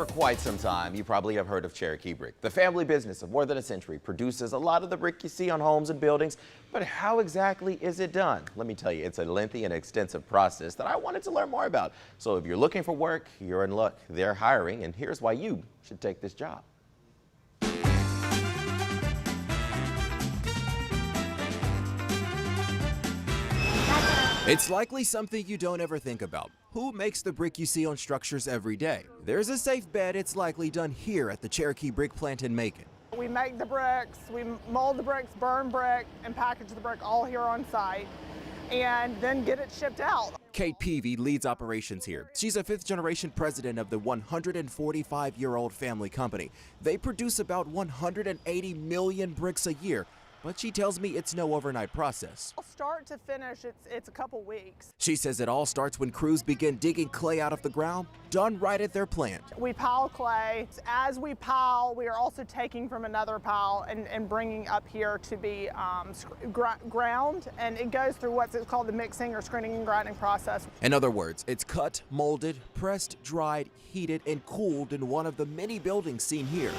For quite some time, you probably have heard of Cherokee Brick. The family business of more than a century produces a lot of the brick you see on homes and buildings, but how exactly is it done? Let me tell you, it's a lengthy and extensive process that I wanted to learn more about. So if you're looking for work, you're in luck. They're hiring, and here's why you should take this job. It's likely something you don't ever think about. Who makes the brick you see on structures every day? There's a safe bet it's likely done here at the Cherokee Brick plant in Macon. We make the bricks, we mold the bricks, burn brick, and package the brick all here on site, and then get it shipped out. Kate Peavy leads operations here. She's a fifth-generation president of the 145-year-old family company. They produce about 180 million bricks a year. But she tells me it's no overnight process. Start to finish, it's a couple weeks. She says it all starts when crews begin digging clay out of the ground, done right at their plant. We pile clay. As we pile, we are also taking from another pile and bringing up here to be ground, and it goes through what's called the mixing or screening and grinding process. In other words, it's cut, molded, pressed, dried, heated, and cooled in one of the many buildings seen here.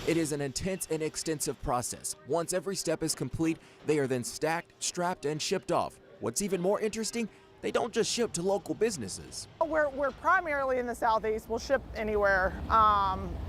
It is an intense and extensive process. Once every step is complete, they are then stacked, strapped, and shipped off. What's even more interesting, they don't just ship to local businesses. We're primarily in the Southeast. We'll ship anywhere.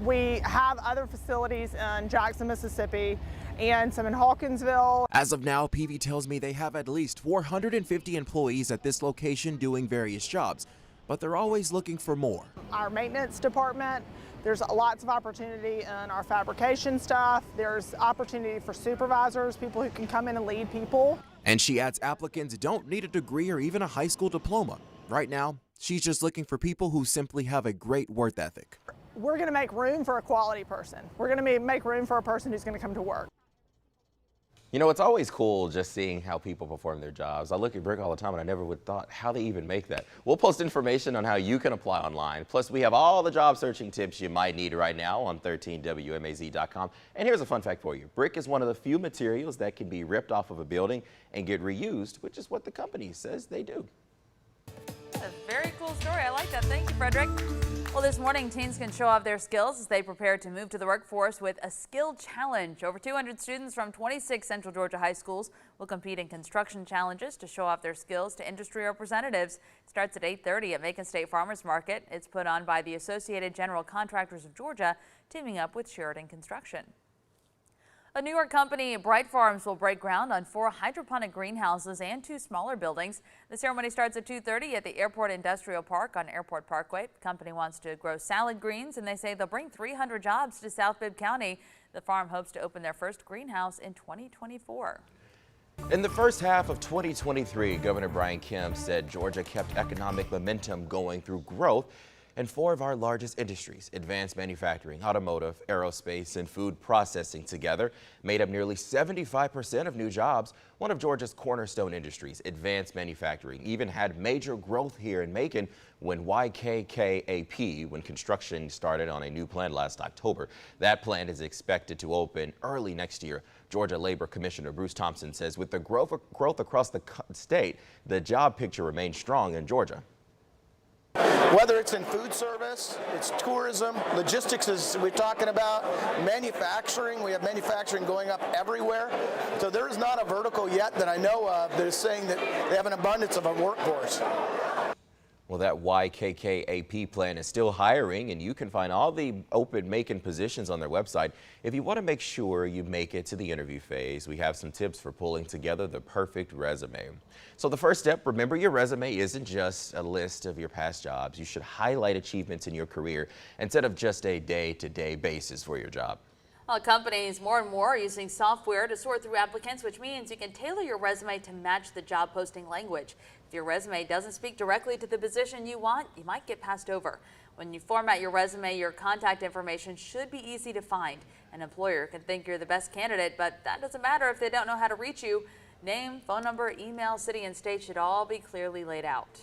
We have other facilities in Jackson, Mississippi, and some in Hawkinsville. As of now, Peavy tells me they have at least 450 employees at this location doing various jobs, but they're always looking for more. Our maintenance department, there's lots of opportunity in our fabrication stuff. There's opportunity for supervisors, people who can come in and lead people. And she adds applicants don't need a degree or even a high school diploma. Right now, she's just looking for people who simply have a great work ethic. We're going to make room for a quality person. We're going to make room for a person who's going to come to work. You know, it's always cool just seeing how people perform their jobs. I look at brick all the time and I never would have thought how they even make that. We'll post information on how you can apply online. Plus, we have all the job searching tips you might need right now on 13WMAZ.com. And here's a fun fact for you. Brick is one of the few materials that can be ripped off of a building and get reused, which is what the company says they do. A very cool story. I like that. Thank you, Frederick. Well, this morning, teens can show off their skills as they prepare to move to the workforce with a skill challenge. Over 200 students from 26 Central Georgia high schools will compete in construction challenges to show off their skills to industry representatives. It starts at 8:30 at Macon State Farmers Market. It's put on by the Associated General Contractors of Georgia, teaming up with Sheridan Construction. A New York company, Bright Farms, will break ground on 4 hydroponic greenhouses and 2 smaller buildings. The ceremony starts at 2:30 at the Airport Industrial Park on Airport Parkway. The company wants to grow salad greens, and they say they'll bring 300 jobs to South Bibb County. The farm hopes to open their first greenhouse in 2024. In the first half of 2023, Governor Brian Kemp said Georgia kept economic momentum going through growth in 4 of our largest industries. Advanced manufacturing, automotive, aerospace, and food processing together made up nearly 75% of new jobs. One of Georgia's cornerstone industries, advanced manufacturing, even had major growth here in Macon when when construction started on a new plant last October. That plant is expected to open early next year. Georgia Labor Commissioner Bruce Thompson says with the growth across the state, the job picture remains strong in Georgia. Whether it's in food service, it's tourism, logistics is we're talking about, manufacturing, we have manufacturing going up everywhere. So there is not a vertical yet that I know of that is saying that they have an abundance of a workforce. Well, that YKKAP plan is still hiring, and you can find all the open Macon positions on their website. If you want to make sure you make it to the interview phase, we have some tips for pulling together the perfect resume. So the first step, remember your resume isn't just a list of your past jobs. You should highlight achievements in your career instead of just a day-to-day basis for your job. Well, companies more and more are using software to sort through applicants, which means you can tailor your resume to match the job posting language. If your resume doesn't speak directly to the position you want, you might get passed over. When you format your resume, your contact information should be easy to find. An employer can think you're the best candidate, but that doesn't matter if they don't know how to reach you. Name, phone number, email, city, and state should all be clearly laid out.